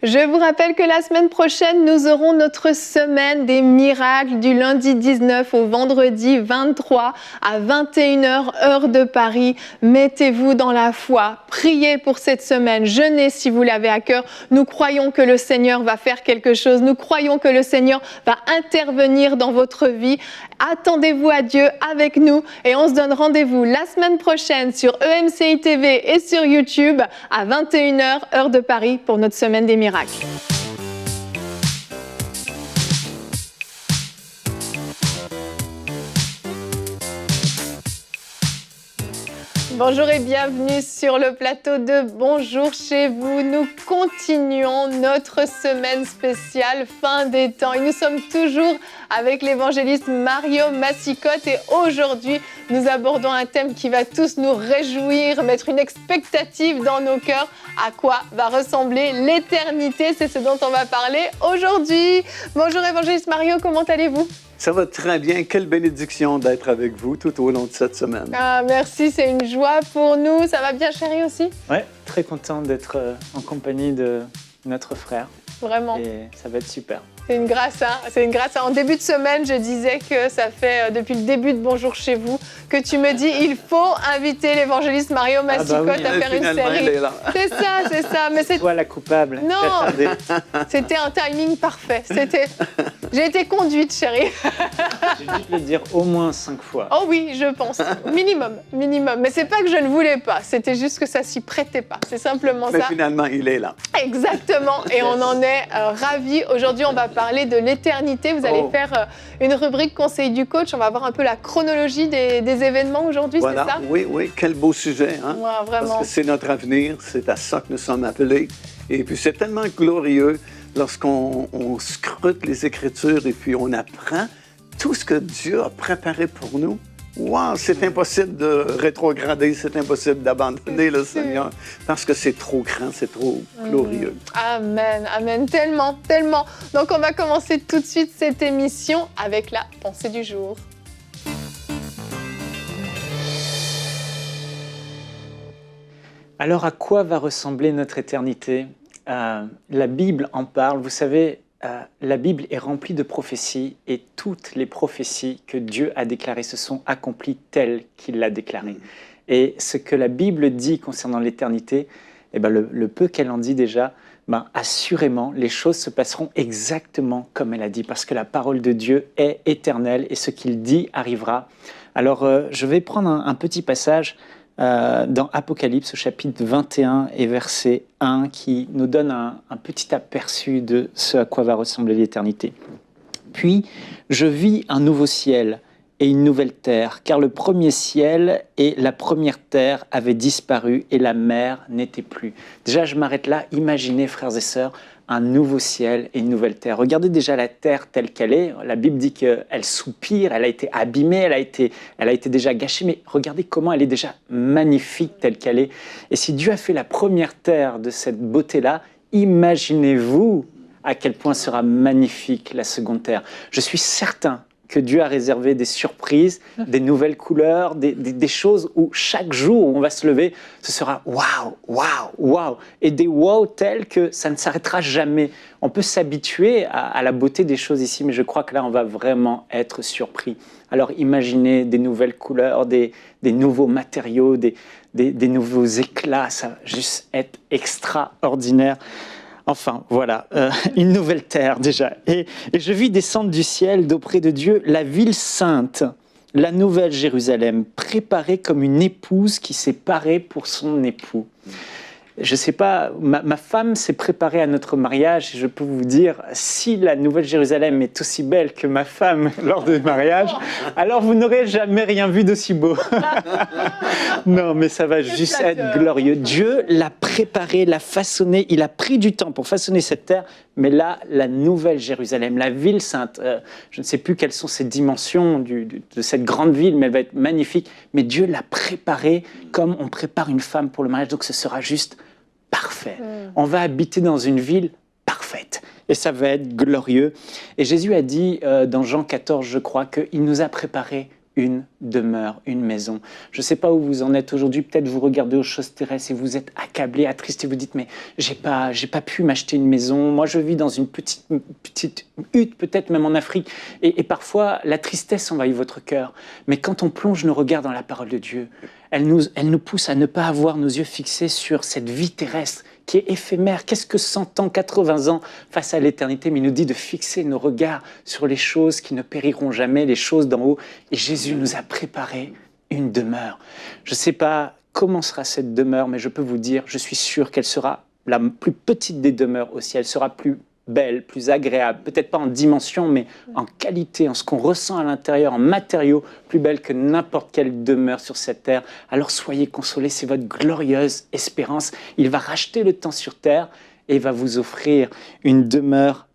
Je vous rappelle que la semaine prochaine, nous aurons notre semaine des miracles du lundi 19 au vendredi 23 à 21h, heure de Paris. Mettez-vous dans la foi, priez pour cette semaine, jeûnez si vous l'avez à cœur. Nous croyons que le Seigneur va faire quelque chose, nous croyons que le Seigneur va intervenir dans votre vie. Attendez-vous à Dieu avec nous et on se donne rendez-vous la semaine prochaine sur EMCI TV et sur YouTube à 21h, heure de Paris pour notre semaine des miracles. Bonjour et bienvenue sur le plateau de Bonjour chez vous. Nous continuons notre semaine spéciale fin des temps et nous sommes toujours avec l'évangéliste Mario Massicotte et aujourd'hui nous abordons un thème qui va tous nous réjouir, mettre une expectative dans nos cœurs. À quoi va ressembler l'éternité? C'est ce dont on va parler aujourd'hui. Bonjour évangéliste Mario, comment allez-vous? Ça va très bien. Quelle bénédiction d'être avec vous tout au long de cette semaine. Ah, merci, c'est une joie pour nous. Ça va bien, chérie, aussi? Oui, très content d'être en compagnie de notre frère. Vraiment. Et ça va être super. C'est une grâce, hein. C'est une grâce. En début de semaine, je disais que ça fait depuis le début de Bonjour chez vous que tu me dis il faut inviter l'évangéliste Mario Massicotte à faire une série. C'est ça. Mais c'est toi la coupable. Non, c'était un timing parfait. J'ai été conduite, chérie. J'ai dû te le dire au moins 5 fois. Oh oui, je pense. Minimum. Mais c'est pas que je ne voulais pas. C'était juste que ça s'y prêtait pas. C'est simplement ça. Mais finalement, il est là. Exactement. Et on en est ravis. Aujourd'hui, on va parler de l'éternité. Vous allez faire une rubrique conseil du coach. On va voir un peu la chronologie des événements aujourd'hui, voilà. C'est ça? Oui. Quel beau sujet. Hein? Ouais, vraiment. Parce que c'est notre avenir. C'est à ça que nous sommes appelés. Et puis, c'est tellement glorieux lorsqu'on scrute les Écritures et puis on apprend tout ce que Dieu a préparé pour nous. Wow, c'est impossible de rétrograder, c'est impossible d'abandonner le Seigneur parce que c'est trop grand, c'est trop glorieux. Amen, tellement. Donc on va commencer tout de suite cette émission avec la pensée du jour. Alors à quoi va ressembler notre éternité? La Bible en parle, vous savez, la Bible est remplie de prophéties et toutes les prophéties que Dieu a déclarées se sont accomplies telles qu'il l'a déclaré. Et ce que la Bible dit concernant l'éternité, le peu qu'elle en dit déjà, assurément, les choses se passeront exactement comme elle a dit, parce que la parole de Dieu est éternelle et ce qu'il dit arrivera. Alors, je vais prendre un petit passage dans Apocalypse, au chapitre 21 et verset 1, qui nous donne un petit aperçu de ce à quoi va ressembler l'éternité. Puis, je vis un nouveau ciel et une nouvelle terre, car le premier ciel et la première terre avaient disparu et la mer n'était plus. Déjà, je m'arrête là. Imaginez, frères et sœurs, un nouveau ciel et une nouvelle terre. Regardez déjà la terre telle qu'elle est. La Bible dit qu'elle soupire, elle a été abîmée, elle a été déjà gâchée, mais regardez comment elle est déjà magnifique telle qu'elle est. Et si Dieu a fait la première terre de cette beauté-là, imaginez-vous à quel point sera magnifique la seconde terre. Je suis certain que Dieu a réservé des surprises, des nouvelles couleurs, des choses où chaque jour où on va se lever, ce sera waouh, et des wow tels que ça ne s'arrêtera jamais. On peut s'habituer à la beauté des choses ici, mais je crois que là, on va vraiment être surpris. Alors imaginez des nouvelles couleurs, des nouveaux matériaux, des nouveaux éclats, ça va juste être extraordinaire. Enfin, voilà, une nouvelle terre déjà. Et je vis descendre du ciel d'auprès de Dieu la ville sainte, la nouvelle Jérusalem, préparée comme une épouse qui s'est parée pour son époux. Je ne sais pas, ma femme s'est préparée à notre mariage et je peux vous dire, si la Nouvelle Jérusalem est aussi belle que ma femme lors du mariage, alors vous n'aurez jamais rien vu d'aussi beau. Non, mais ça va juste être glorieux. Dieu l'a préparée, l'a façonnée, il a pris du temps pour façonner cette terre, mais là, la Nouvelle Jérusalem, la ville sainte, je ne sais plus quelles sont ces dimensions de cette grande ville, mais elle va être magnifique, mais Dieu l'a préparée comme on prépare une femme pour le mariage, donc ce sera juste parfait. On va habiter dans une ville parfaite et ça va être glorieux. Et Jésus a dit dans Jean 14, je crois, qu'il nous a préparé une demeure, une maison. Je ne sais pas où vous en êtes aujourd'hui, peut-être vous regardez aux choses terrestres et vous êtes accablé, attristé, vous dites mais j'ai pas pu m'acheter une maison, moi je vis dans une petite hutte, peut-être même en Afrique, et parfois la tristesse envahit votre cœur. Mais quand on plonge nos regards dans la parole de Dieu, elle nous pousse à ne pas avoir nos yeux fixés sur cette vie terrestre qui est éphémère. Qu'est-ce que 100 ans, 80 ans face à l'éternité? Mais il nous dit de fixer nos regards sur les choses qui ne périront jamais, les choses d'en haut. Et Jésus nous a préparé une demeure. Je ne sais pas comment sera cette demeure, mais je peux vous dire, je suis sûr qu'elle sera la plus petite des demeures aussi. Elle sera plus belle, plus agréable, peut-être pas en dimension, mais en qualité, en ce qu'on ressent à l'intérieur, en matériaux, plus belle que n'importe quelle demeure sur cette terre. Alors soyez consolés, c'est votre glorieuse espérance. Il va racheter le temps sur terre et va vous offrir une demeure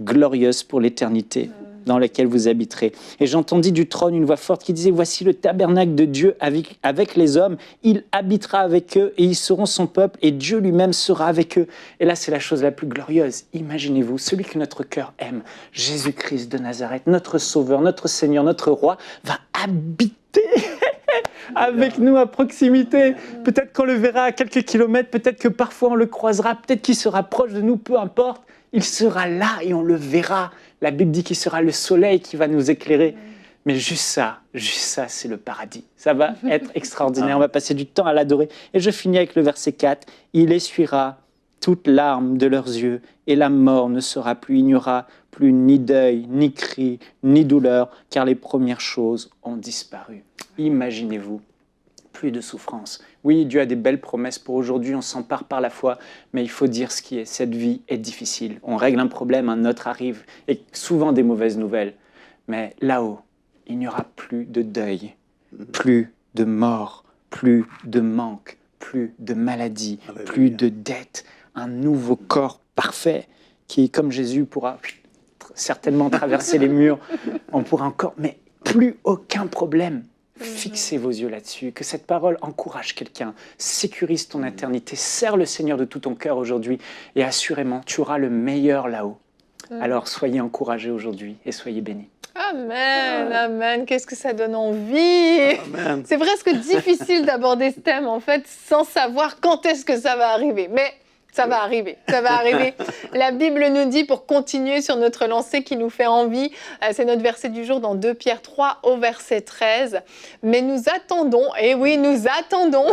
glorieuse pour l'éternité dans laquelle vous habiterez. Et j'entendis du trône une voix forte qui disait « Voici le tabernacle de Dieu avec les hommes, il habitera avec eux et ils seront son peuple et Dieu lui-même sera avec eux. » Et là, c'est la chose la plus glorieuse. Imaginez-vous, celui que notre cœur aime, Jésus-Christ de Nazareth, notre Sauveur, notre Seigneur, notre Roi, va habiter avec nous à proximité. Peut-être qu'on le verra à quelques kilomètres, peut-être que parfois on le croisera, peut-être qu'il sera proche de nous, peu importe. Il sera là et on le verra. La Bible dit qu'il sera le soleil qui va nous éclairer. Mais juste ça, c'est le paradis. Ça va être extraordinaire. On va passer du temps à l'adorer. Et je finis avec le verset 4. Il essuiera toute larme de leurs yeux et la mort ne sera plus. Il n'y aura plus ni deuil, ni cri, ni douleur, car les premières choses ont disparu. Imaginez-vous, plus de souffrance. Oui, Dieu a des belles promesses pour aujourd'hui, on s'empare par la foi, mais il faut dire ce qui est. Cette vie est difficile. On règle un problème, un autre arrive, et souvent des mauvaises nouvelles. Mais là-haut, il n'y aura plus de deuil, plus de mort, plus de manque, plus de maladie, plus de dette. Un nouveau corps parfait qui, comme Jésus, pourra certainement traverser les murs. On pourra encore, mais plus aucun problème. Fixez vos yeux là-dessus, que cette parole encourage quelqu'un, sécurise ton éternité, serre le Seigneur de tout ton cœur aujourd'hui et assurément, tu auras le meilleur là-haut. Alors, soyez encouragés aujourd'hui et soyez bénis. Amen, amen. Qu'est-ce que ça donne envie. Amen. C'est presque difficile d'aborder ce thème, en fait, sans savoir quand est-ce que ça va arriver. Mais ça va arriver, ça va arriver. La Bible nous dit, pour continuer sur notre lancée qui nous fait envie, c'est notre verset du jour dans 2 Pierre 3 au verset 13. Mais nous attendons, et oui, nous attendons,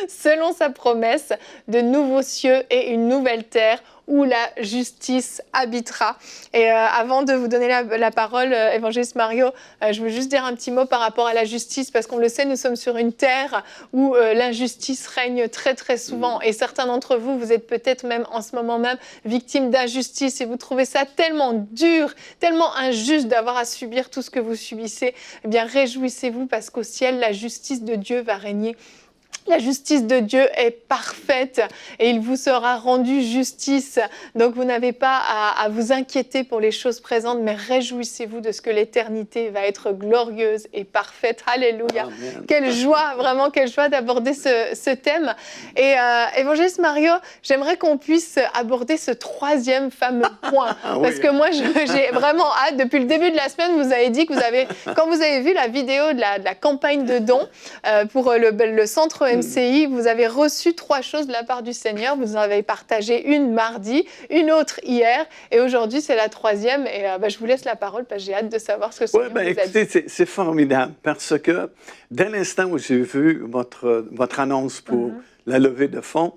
selon sa promesse, de nouveaux cieux et une nouvelle terre où la justice habitera. Et avant de vous donner la parole, évangéliste Mario, je veux juste dire un petit mot par rapport à la justice, parce qu'on le sait, nous sommes sur une terre où l'injustice règne très très souvent. Et certains d'entre vous, vous êtes peut-être même en ce moment même victimes d'injustice et vous trouvez ça tellement dur, tellement injuste d'avoir à subir tout ce que vous subissez. Eh bien, réjouissez-vous parce qu'au ciel, la justice de Dieu va régner. La justice de Dieu est parfaite et il vous sera rendu justice. Donc vous n'avez pas à vous inquiéter pour les choses présentes, mais réjouissez-vous de ce que l'éternité va être glorieuse et parfaite. Alléluia. Amen. Quelle joie, vraiment quelle joie d'aborder ce thème. Et évangéliste Mario, j'aimerais qu'on puisse aborder ce troisième fameux point. Parce que moi, j'ai vraiment hâte. Depuis le début de la semaine, vous avez dit que quand vous avez vu la vidéo de la campagne de dons pour le centre MCI, vous avez reçu 3 choses de la part du Seigneur. Vous en avez partagé une mardi, une autre hier, et aujourd'hui c'est la 3e. Et je vous laisse la parole parce que j'ai hâte de savoir ce que le Seigneur vous a dit. C'est formidable parce que dès l'instant où j'ai vu votre annonce pour la levée de fonds,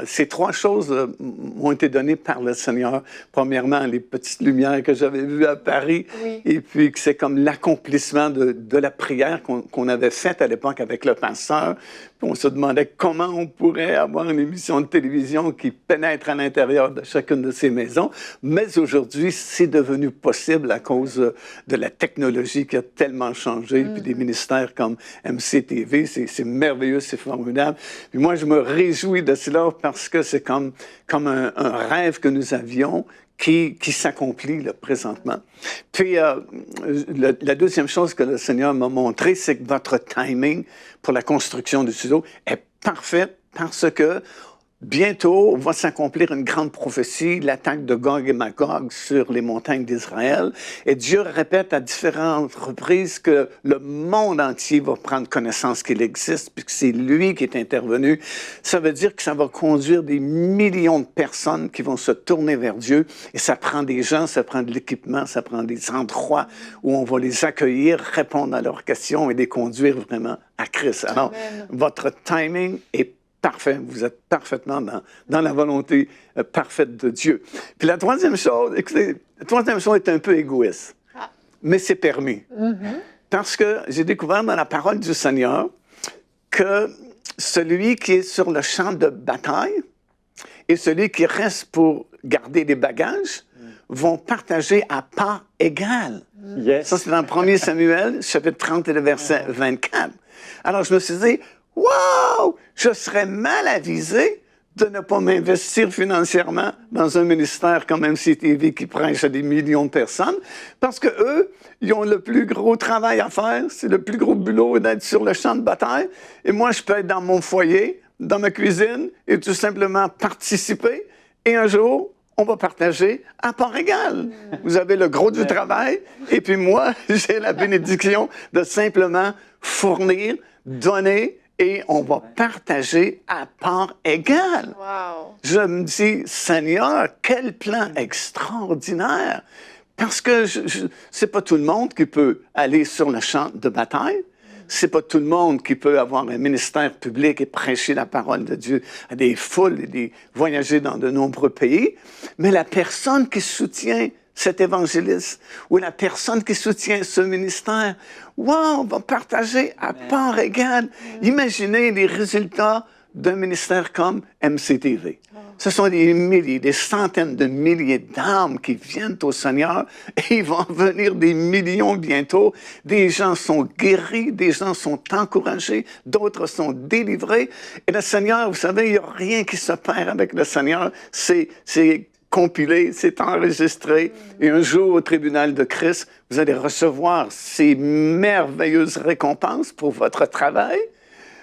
ces 3 choses m'ont été données par le Seigneur. Premièrement, les petites lumières que j'avais vues à Paris, et puis que c'est comme l'accomplissement de la prière qu'on avait faite à l'époque avec le pasteur. Puis on se demandait comment on pourrait avoir une émission de télévision qui pénètre à l'intérieur de chacune de ces maisons. Mais aujourd'hui, c'est devenu possible à cause de la technologie qui a tellement changé, puis des ministères comme MCTV. C'est merveilleux, c'est formidable. Puis moi, je me réjouis de cela parce que c'est comme un rêve que nous avions qui s'accomplit là, présentement. Puis, la deuxième chose que le Seigneur m'a montré, c'est que votre timing pour la construction du studio est parfait parce que bientôt va s'accomplir une grande prophétie, l'attaque de Gog et Magog sur les montagnes d'Israël. Et Dieu répète à différentes reprises que le monde entier va prendre connaissance qu'il existe, puisque c'est lui qui est intervenu. Ça veut dire que ça va conduire des millions de personnes qui vont se tourner vers Dieu. Et ça prend des gens, ça prend de l'équipement, ça prend des endroits où on va les accueillir, répondre à leurs questions et les conduire vraiment à Christ. Alors, votre timing est parfait. Vous êtes parfaitement dans la volonté parfaite de Dieu. Puis la troisième chose, écoutez, la troisième chose est un peu égoïste, mais c'est permis. Parce que j'ai découvert dans la parole du Seigneur que celui qui est sur le champ de bataille et celui qui reste pour garder les bagages vont partager à part égale. Yes. Ça, c'est dans 1 Samuel, chapitre 30 et le verset 24. Alors, je me suis dit, wow! Je serais mal avisé de ne pas m'investir financièrement dans un ministère comme MCTV qui prêche à des millions de personnes, parce que eux, ils ont le plus gros travail à faire, c'est le plus gros boulot d'être sur le champ de bataille, et moi, je peux être dans mon foyer, dans ma cuisine, et tout simplement participer, et un jour, on va partager à part égale. Vous avez le gros du travail, et puis moi, j'ai la bénédiction de simplement fournir, donner, et on va partager à part égale. Wow. Je me dis, Seigneur, quel plan extraordinaire! Parce que c'est pas tout le monde qui peut aller sur le champ de bataille. C'est pas tout le monde qui peut avoir un ministère public et prêcher la parole de Dieu à des foules et voyager dans de nombreux pays. Mais la personne qui soutient cet évangéliste ou la personne qui soutient ce ministère, wow, on va partager à part égale. Imaginez les résultats d'un ministère comme MCTV. Ce sont des milliers, des centaines de milliers d'âmes qui viennent au Seigneur et il va en venir des millions bientôt. Des gens sont guéris, des gens sont encouragés, d'autres sont délivrés. Et le Seigneur, vous savez, il n'y a rien qui se perd avec le Seigneur. C'est compilé, c'est enregistré. Et un jour, au tribunal de Christ, vous allez recevoir ces merveilleuses récompenses pour votre travail.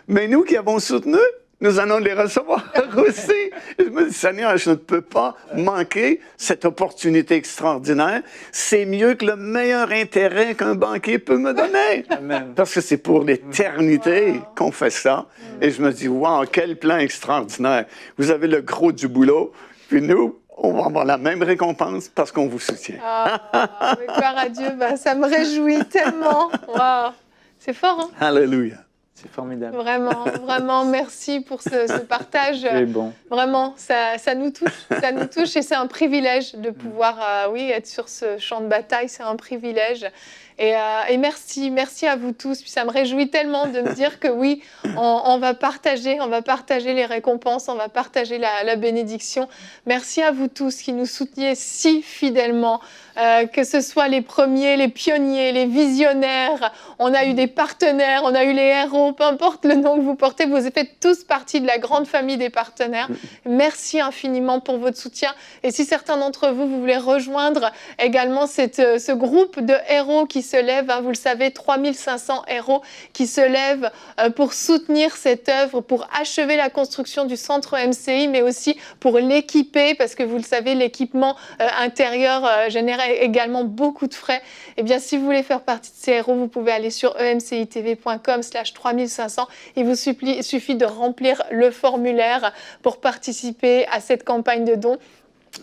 Mais nous qui avons soutenu, nous allons les recevoir aussi. Je me dis, Seigneur, je ne peux pas manquer cette opportunité extraordinaire. C'est mieux que le meilleur intérêt qu'un banquier peut me donner. Amen. Parce que c'est pour l'éternité qu'on fait ça. Et je me dis, wow, quel plan extraordinaire. Vous avez le gros du boulot, puis nous, on va avoir la même récompense parce qu'on vous soutient. Mais gloire à Dieu, ça me réjouit tellement. Wow. C'est fort, hein? Alléluia. C'est formidable. Vraiment, vraiment, merci pour ce partage. C'est bon. Vraiment, ça nous touche et c'est un privilège de pouvoir, être sur ce champ de bataille, c'est un privilège. Et merci à vous tous. Puis ça me réjouit tellement de me dire que oui, on va partager les récompenses, on va partager la bénédiction. Merci à vous tous qui nous souteniez si fidèlement, que ce soit les premiers, les pionniers, les visionnaires. On a eu des partenaires, on a eu les héros, peu importe le nom que vous portez, vous faites tous partie de la grande famille des partenaires. Merci infiniment pour votre soutien. Et si certains d'entre vous, vous voulez rejoindre également ce groupe de héros qui se lève, vous le savez, 3500 héros qui se lèvent pour soutenir cette œuvre, pour achever la construction du centre MCI, mais aussi pour l'équiper, parce que vous le savez, l'équipement intérieur génère également beaucoup de frais. Eh bien, si vous voulez faire partie de ces héros, vous pouvez aller sur emcitv.com/3500. Il vous suffit de remplir le formulaire pour participer à cette campagne de dons.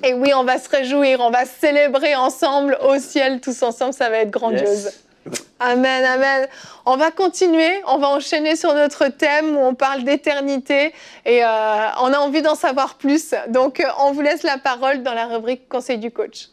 Et oui, on va se réjouir, on va célébrer ensemble au ciel, tous ensemble, ça va être grandiose. Yes. Amen, amen. On va continuer, on va enchaîner sur notre thème où on parle d'éternité et on a envie d'en savoir plus. Donc, on vous laisse la parole dans la rubrique Conseil du coach.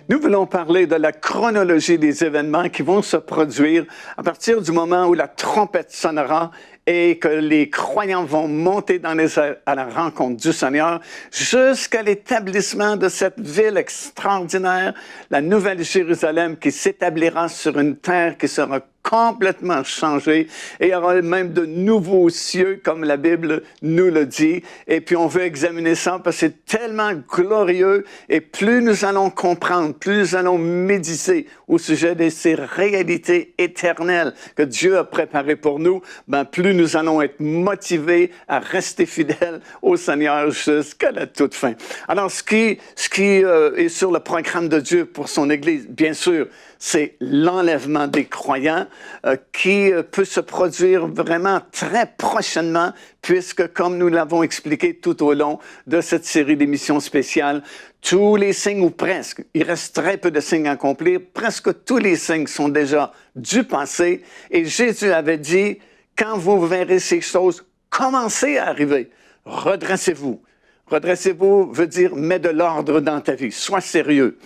Nous voulons parler de la chronologie des événements qui vont se produire à partir du moment où la trompette sonnera et que les croyants vont monter dans les airs à la rencontre du Seigneur jusqu'à l'établissement de cette ville extraordinaire, la Nouvelle Jérusalem qui s'établira sur une terre qui sera complètement changé et il y aura même de nouveaux cieux, comme la Bible nous le dit. Et puis, on veut examiner ça parce que c'est tellement glorieux et plus nous allons comprendre, plus nous allons méditer au sujet de ces réalités éternelles que Dieu a préparées pour nous, ben, plus nous allons être motivés à rester fidèles au Seigneur jusqu'à la toute fin. Alors, ce qui est sur le programme de Dieu pour son Église, bien sûr, c'est l'enlèvement des croyants qui peut se produire vraiment très prochainement, puisque, comme nous l'avons expliqué tout au long de cette série d'émissions spéciales, tous les signes, ou presque, il reste très peu de signes à accomplir, presque tous les signes sont déjà du passé, et Jésus avait dit, quand vous verrez ces choses commencer à arriver, redressez-vous. Redressez-vous veut dire mets de l'ordre dans ta vie, sois sérieux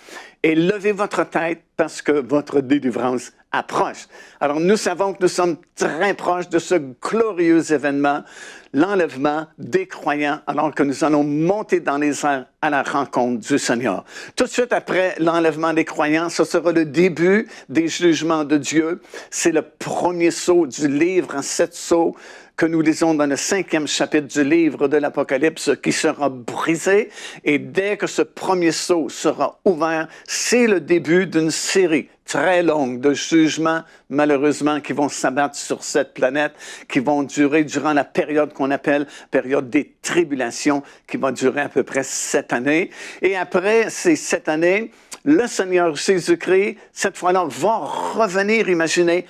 et levez votre tête parce que votre délivrance approche. Alors nous savons que nous sommes très proches de ce glorieux événement, l'enlèvement des croyants, alors que nous allons monter dans les airs à la rencontre du Seigneur. Tout de suite après l'enlèvement des croyants, ce sera le début des jugements de Dieu. C'est le premier sceau du livre en 7 sceaux que nous lisons dans le 5e chapitre du livre de l'Apocalypse qui sera brisé. Et dès que ce premier sceau sera ouvert, c'est le début d'une série très longue de jugements, malheureusement, qui vont s'abattre sur cette planète, qui vont durer durant la période qu'on appelle période des tribulations, qui va durer à peu près 7 années. Et après ces 7 années, le Seigneur Jésus-Christ, cette fois-là, va revenir, imaginez,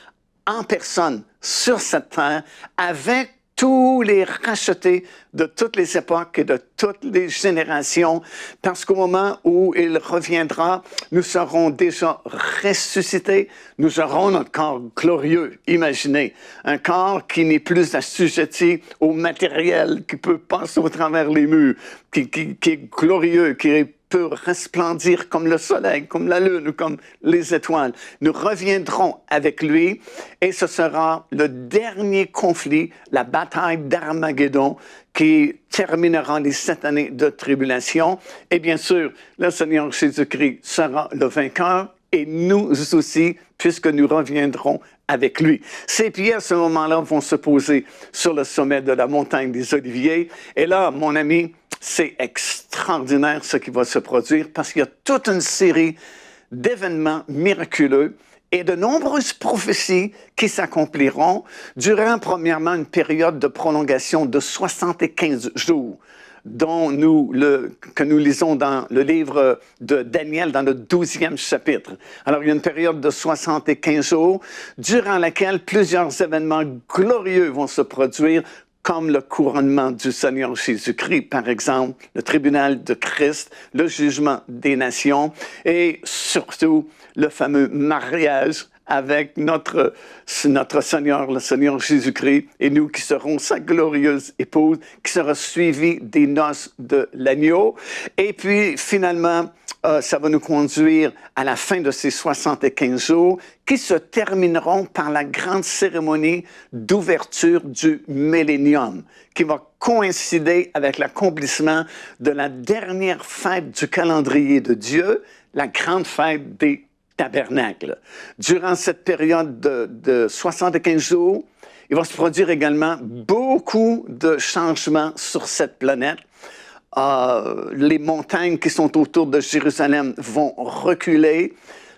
en personne sur cette terre avec tous les rachetés de toutes les époques et de toutes les générations, parce qu'au moment où il reviendra, nous serons déjà ressuscités, nous aurons notre corps glorieux, imaginez, un corps qui n'est plus assujetti au matériel, qui peut passer au travers les murs, qui est glorieux, qui peut resplendir comme le soleil, comme la lune ou comme les étoiles. Nous reviendrons avec lui et ce sera le dernier conflit, la bataille d'Armageddon, qui terminera les 7 années de tribulation. Et bien sûr, le Seigneur Jésus-Christ sera le vainqueur et nous aussi, puisque nous reviendrons avec lui. Ces pieds, à ce moment-là, vont se poser sur le sommet de la montagne des Oliviers. Et là, mon ami, c'est extraordinaire ce qui va se produire parce qu'il y a toute une série d'événements miraculeux et de nombreuses prophéties qui s'accompliront durant, premièrement, une période de prolongation de 75 jours, que nous lisons dans le livre de Daniel, dans le 12e chapitre. Alors, il y a une période de 75 jours durant laquelle plusieurs événements glorieux vont se produire, comme le couronnement du Seigneur Jésus-Christ, par exemple, le tribunal de Christ, le jugement des nations et surtout le fameux mariage avec notre Seigneur, le Seigneur Jésus-Christ, et nous qui serons sa glorieuse épouse, qui sera suivi des noces de l'agneau. Et puis, finalement, ça va nous conduire à la fin de ces 75 jours qui se termineront par la grande cérémonie d'ouverture du millénium, qui va coïncider avec l'accomplissement de la dernière fête du calendrier de Dieu, la grande fête des tabernacles. Durant cette période de 75 jours, il va se produire également beaucoup de changements sur cette planète. Les montagnes qui sont autour de Jérusalem vont reculer.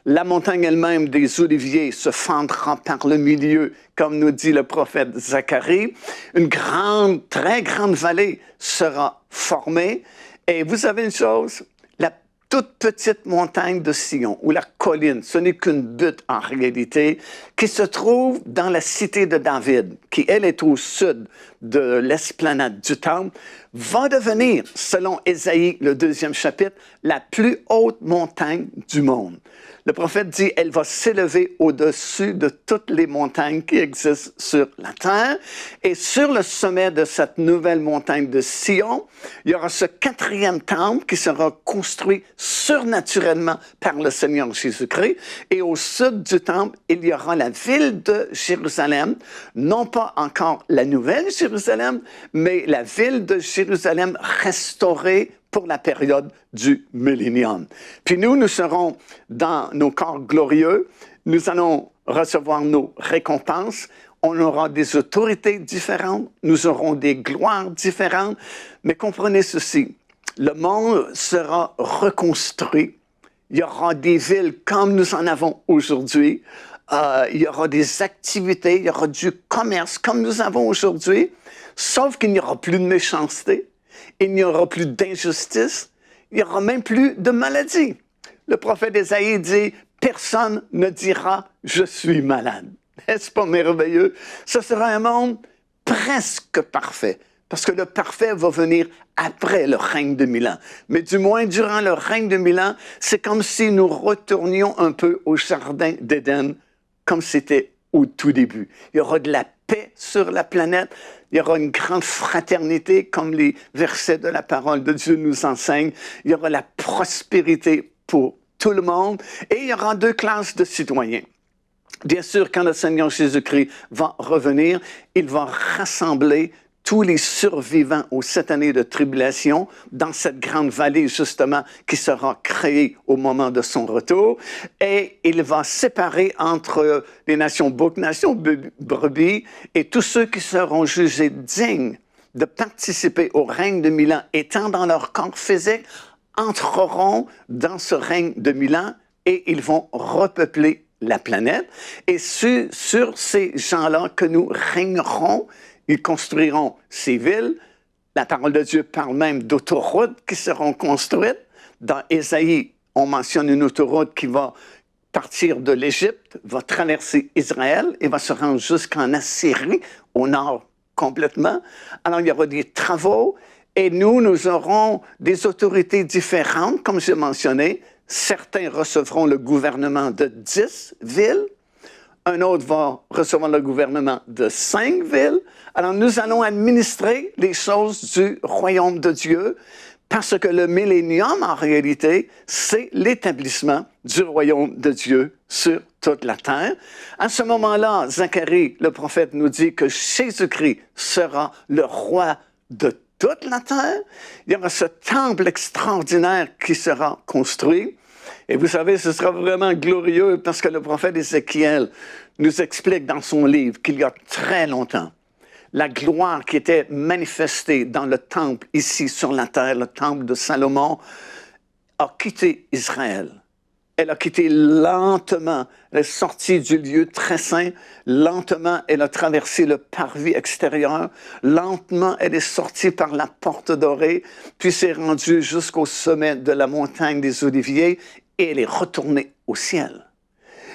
La montagne elle-même des Oliviers se fendra par le milieu, comme nous dit le prophète Zacharie. Une grande, très grande vallée sera formée. Et vous savez une chose, la toute petite montagne de Sion, ou la colline, ce n'est qu'une butte en réalité, qui se trouve dans la cité de David, qui elle est au sud de l'esplanade du Temple, va devenir, selon Ésaïe, le 2e chapitre, la plus haute montagne du monde. Le prophète dit, elle va s'élever au-dessus de toutes les montagnes qui existent sur la terre. Et sur le sommet de cette nouvelle montagne de Sion, il y aura ce 4e temple qui sera construit surnaturellement par le Seigneur Jésus-Christ. Et au sud du temple, il y aura la ville de Jérusalem, non pas encore la nouvelle Jérusalem, mais la ville de Jérusalem restaurée pour la période du millénium. Puis nous serons dans nos corps glorieux. Nous allons recevoir nos récompenses. On aura des autorités différentes, nous aurons des gloires différentes. Mais comprenez ceci, le monde sera reconstruit. Il y aura des villes comme nous en avons aujourd'hui. Il y aura des activités, il y aura du commerce comme nous avons aujourd'hui. Sauf qu'il n'y aura plus de méchanceté, il n'y aura plus d'injustice, il n'y aura même plus de maladie. Le prophète Ésaïe dit, personne ne dira « je suis malade ». N'est-ce pas merveilleux? Ce sera un monde presque parfait, parce que le parfait va venir après le règne de 1000 ans. Mais du moins, durant le règne de 1000 ans, c'est comme si nous retournions un peu au jardin d'Éden, comme c'était au tout début. Il y aura de la paix sur la planète, il y aura une grande fraternité, comme les versets de la parole de Dieu nous enseignent. Il y aura la prospérité pour tout le monde, et il y aura 2 classes de citoyens. Bien sûr, quand le Seigneur Jésus-Christ va revenir, il va rassembler tous les survivants aux 7 années de tribulation dans cette grande vallée, justement, qui sera créée au moment de son retour. Et il va séparer entre les nations boucs, nations brebis, et tous ceux qui seront jugés dignes de participer au règne de 1000 ans, étant dans leur corps physique, entreront dans ce règne de 1000 ans et ils vont repeupler la planète. Et sur ces gens-là que nous régnerons, ils construiront ces villes. La parole de Dieu parle même d'autoroutes qui seront construites. Dans Ésaïe, on mentionne une autoroute qui va partir de l'Égypte, va traverser Israël et va se rendre jusqu'en Assyrie, au nord complètement. Alors, il y aura des travaux et nous aurons des autorités différentes, comme j'ai mentionné. Certains recevront le gouvernement de 10 villes. Un autre va recevoir le gouvernement de 5 villes. Alors, nous allons administrer les choses du royaume de Dieu parce que le millénium, en réalité, c'est l'établissement du royaume de Dieu sur toute la terre. À ce moment-là, Zacharie, le prophète, nous dit que Jésus-Christ sera le roi de toute la terre. Il y aura ce temple extraordinaire qui sera construit. Et vous savez, ce sera vraiment glorieux parce que le prophète Ézéchiel nous explique dans son livre qu'il y a très longtemps, la gloire qui était manifestée dans le temple ici sur la terre, le temple de Salomon, a quitté Israël. Elle a quitté lentement, elle est sortie du lieu très saint, lentement elle a traversé le parvis extérieur, lentement elle est sortie par la porte dorée, puis s'est rendue jusqu'au sommet de la montagne des Oliviers et elle est retournée au ciel.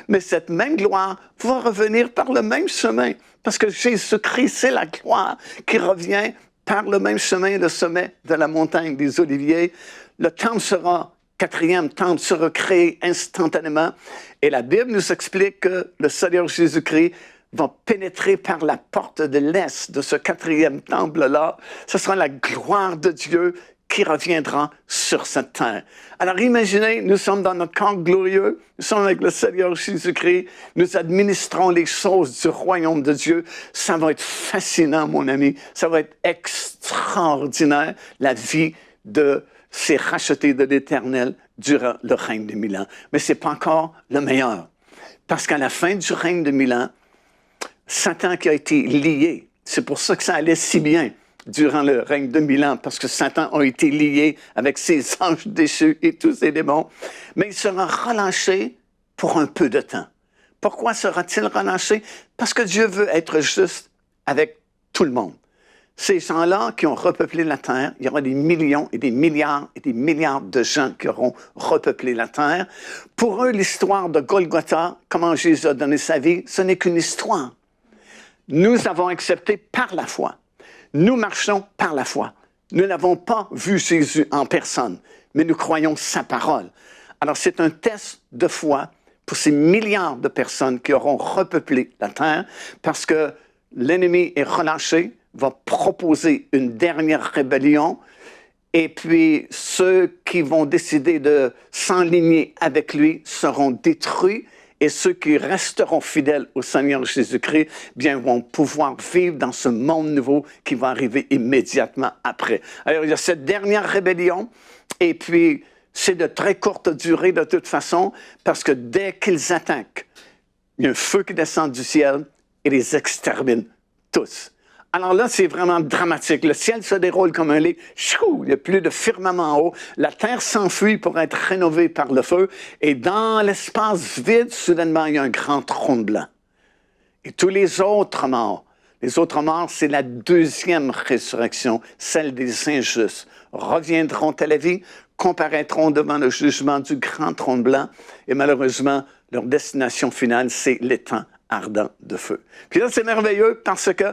Mais cette même gloire va revenir par le même chemin, parce que Jésus-Christ, c'est la gloire qui revient par le même chemin, le sommet de la montagne des Oliviers. Le temple sera, 4e temple sera créé instantanément. Et la Bible nous explique que le Seigneur Jésus-Christ va pénétrer par la porte de l'Est de ce 4e temple-là. Ce sera la gloire de Dieu qui reviendra sur cette terre. Alors imaginez, nous sommes dans notre corps glorieux, nous sommes avec le Seigneur Jésus-Christ, nous administrons les choses du royaume de Dieu. Ça va être fascinant, mon ami, ça va être extraordinaire, la vie de ces rachetés de l'Éternel durant le règne de 1000 ans. Mais ce n'est pas encore le meilleur, parce qu'à la fin du règne de 1000 ans, Satan qui a été lié, c'est pour ça que ça allait si bien durant le règne de 1000 ans, parce que Satan a été lié avec ses anges déchus et tous ses démons, mais il sera relâché pour un peu de temps. Pourquoi sera-t-il relâché? Parce que Dieu veut être juste avec tout le monde. Ces gens-là qui ont repeuplé la terre, il y aura des millions et des milliards de gens qui auront repeuplé la terre. Pour eux, l'histoire de Golgotha, comment Jésus a donné sa vie, ce n'est qu'une histoire. Nous avons accepté par la foi. Nous marchons par la foi. Nous n'avons pas vu Jésus en personne, mais nous croyons sa parole. Alors c'est un test de foi pour ces milliards de personnes qui auront repeuplé la terre, parce que l'ennemi est relâché, va proposer une dernière rébellion, et puis ceux qui vont décider de s'enligner avec lui seront détruits, et ceux qui resteront fidèles au Seigneur Jésus-Christ, bien, vont pouvoir vivre dans ce monde nouveau qui va arriver immédiatement après. Alors, il y a cette dernière rébellion, et puis c'est de très courte durée de toute façon, parce que dès qu'ils attaquent il y a un feu qui descend du ciel et les extermine tous. Alors là, c'est vraiment dramatique. Le ciel se déroule comme un lit. Chou, il n'y a plus de firmament en haut. La terre s'enfuit pour être rénovée par le feu. Et dans l'espace vide, soudainement, il y a un grand trône blanc. Et tous les autres morts, c'est la deuxième résurrection, celle des injustes, reviendront à la vie, comparaîtront devant le jugement du grand trône blanc. Et malheureusement, leur destination finale, c'est l'étang ardent de feu. Puis là, c'est merveilleux parce que,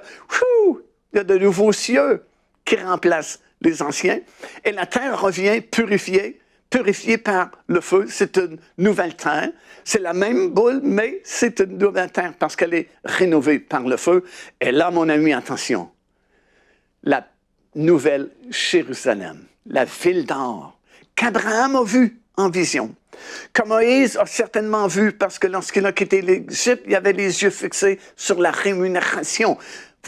il y a de nouveaux cieux qui remplacent les anciens. Et la terre revient purifiée par le feu. C'est une nouvelle terre. C'est la même boule, mais c'est une nouvelle terre parce qu'elle est rénovée par le feu. Et là, mon ami, attention, la nouvelle Jérusalem, la ville d'or, qu'Abraham a vue en vision, que Moïse a certainement vu parce que lorsqu'il a quitté l'Égypte, il avait les yeux fixés sur la rémunération,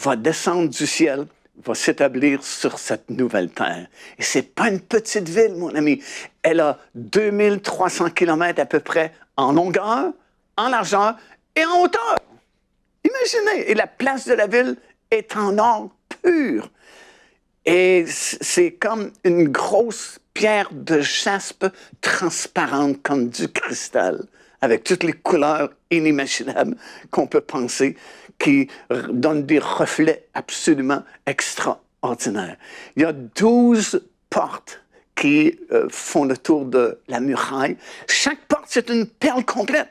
va descendre du ciel, va s'établir sur cette nouvelle terre. Et c'est pas une petite ville, mon ami. Elle a 2300 kilomètres à peu près en longueur, en largeur et en hauteur. Imaginez, et la place de la ville est en or pur. Et c'est comme une grosse pierre de jaspe transparente comme du cristal, avec toutes les couleurs inimaginables qu'on peut penser, qui donnent des reflets absolument extraordinaires. Il y a 12 portes qui font le tour de la muraille. Chaque porte, c'est une perle complète.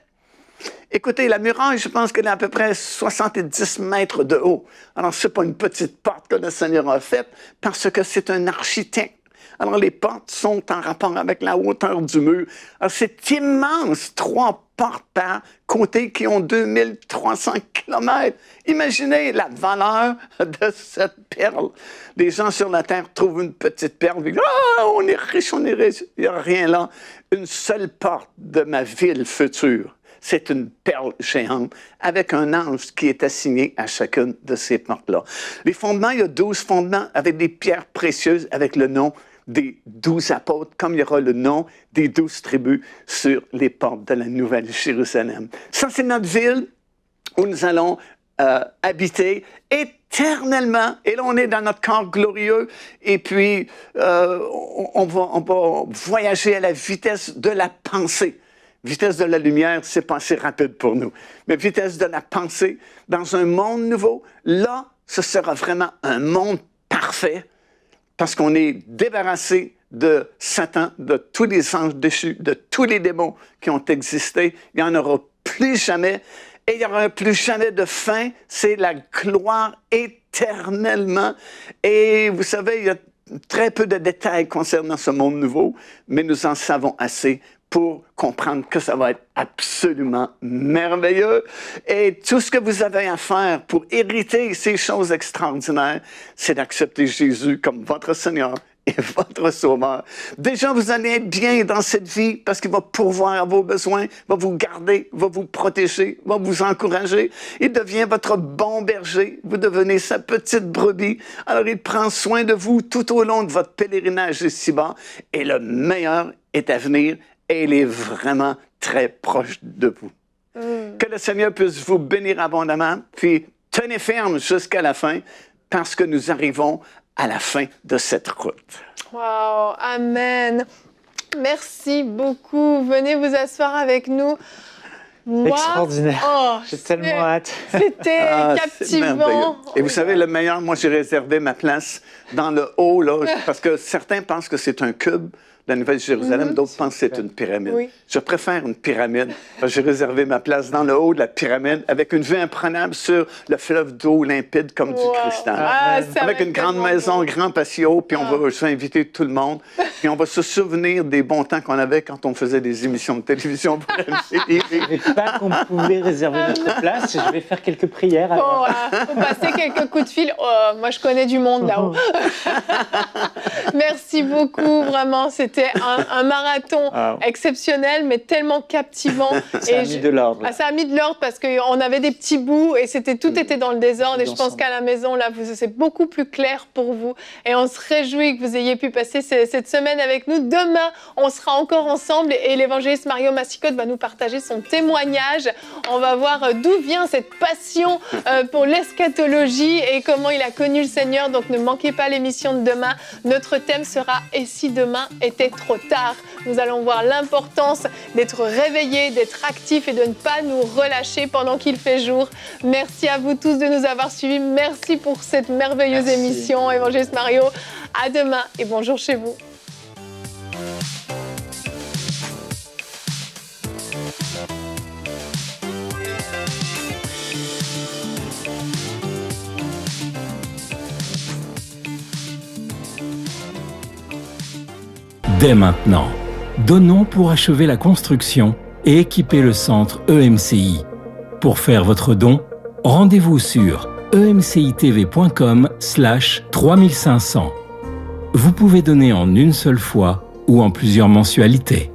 Écoutez, la muraille, je pense qu'elle est à peu près 70 mètres de haut. Alors, ce n'est pas une petite porte que le Seigneur a faite, parce que c'est un architecte. Alors, les portes sont en rapport avec la hauteur du mur. Alors, c'est immense, 3 portes par côté qui ont 2300 kilomètres. Imaginez la valeur de cette perle. Les gens sur la terre trouvent une petite perle, ils disent « Ah, on est riche, on est riche ». Il n'y a rien là. Une seule porte de ma ville future. C'est une perle géante avec un ange qui est assigné à chacune de ces portes-là. Les fondements, il y a 12 fondements avec des pierres précieuses avec le nom des 12 apôtres, comme il y aura le nom des 12 tribus sur les portes de la Nouvelle Jérusalem. Ça, c'est notre ville où nous allons habiter éternellement. Et là, on est dans notre corps glorieux. Et puis, on va voyager à la vitesse de la pensée. Vitesse de la lumière, c'est pas assez rapide pour nous. Mais vitesse de la pensée, dans un monde nouveau, là, ce sera vraiment un monde parfait parce qu'on est débarrassé de Satan, de tous les anges déchus, de tous les démons qui ont existé. Il n'y en aura plus jamais. Et il n'y aura plus jamais de fin. C'est la gloire éternellement. Et vous savez, il y a très peu de détails concernant ce monde nouveau, mais nous en savons assez pour comprendre que ça va être absolument merveilleux. Et tout ce que vous avez à faire pour hériter ces choses extraordinaires, c'est d'accepter Jésus comme votre Seigneur et votre Sauveur. Déjà, vous allez être bien dans cette vie parce qu'il va pourvoir à vos besoins, va vous garder, va vous protéger, va vous encourager. Il devient votre bon berger. Vous devenez sa petite brebis. Alors, il prend soin de vous tout au long de votre pèlerinage ici-bas. Et le meilleur est à venir. Et il est vraiment très proche de vous. Que le Seigneur puisse vous bénir abondamment, puis tenez ferme jusqu'à la fin, parce que nous arrivons à la fin de cette route. Wow, amen. Merci beaucoup. Venez vous asseoir avec nous. Moi, extraordinaire. J'ai tellement hâte. C'était captivant. Et vous savez, le meilleur, moi, j'ai réservé ma place dans le haut, là, parce que certains pensent que c'est un cube. La Nouvelle-Jérusalem, d'autres pensent que c'est une pyramide. Oui. Je préfère une pyramide. J'ai réservé ma place dans le haut de la pyramide avec une vue imprenable sur le fleuve d'eau limpide comme du cristal. Avec une grande maison, un grand patio, puis on va inviter tout le monde. Puis on va se souvenir des bons temps qu'on avait quand on faisait des émissions de télévision pour MCTV. Je ne savais pas qu'on pouvait réserver notre place. Je vais faire quelques prières. Alors. Faut passer quelques coups de fil. Oh, moi, je connais du monde là-haut. Merci. Merci beaucoup, vraiment. C'était un marathon exceptionnel, mais tellement captivant. Ça a mis de l'ordre. Ça a mis de l'ordre parce qu'on avait des petits bouts et tout était dans le désordre. Et je pense qu'à la maison, là, c'est beaucoup plus clair pour vous. Et on se réjouit que vous ayez pu passer cette semaine avec nous. Demain, on sera encore ensemble et l'évangéliste Mario Massicotte va nous partager son témoignage. On va voir d'où vient cette passion pour l'eschatologie et comment il a connu le Seigneur. Donc ne manquez pas l'émission de demain. Notre thème sera « Et si demain était trop tard ?» Nous allons voir l'importance d'être réveillés, d'être actifs et de ne pas nous relâcher pendant qu'il fait jour. Merci à vous tous de nous avoir suivis. Merci pour cette merveilleuse émission, Évangéliste Mario. À demain et bonjour chez vous. Dès maintenant, donnons pour achever la construction et équiper le centre EMCI. Pour faire votre don, rendez-vous sur emcitv.com/3500. Vous pouvez donner en une seule fois ou en plusieurs mensualités.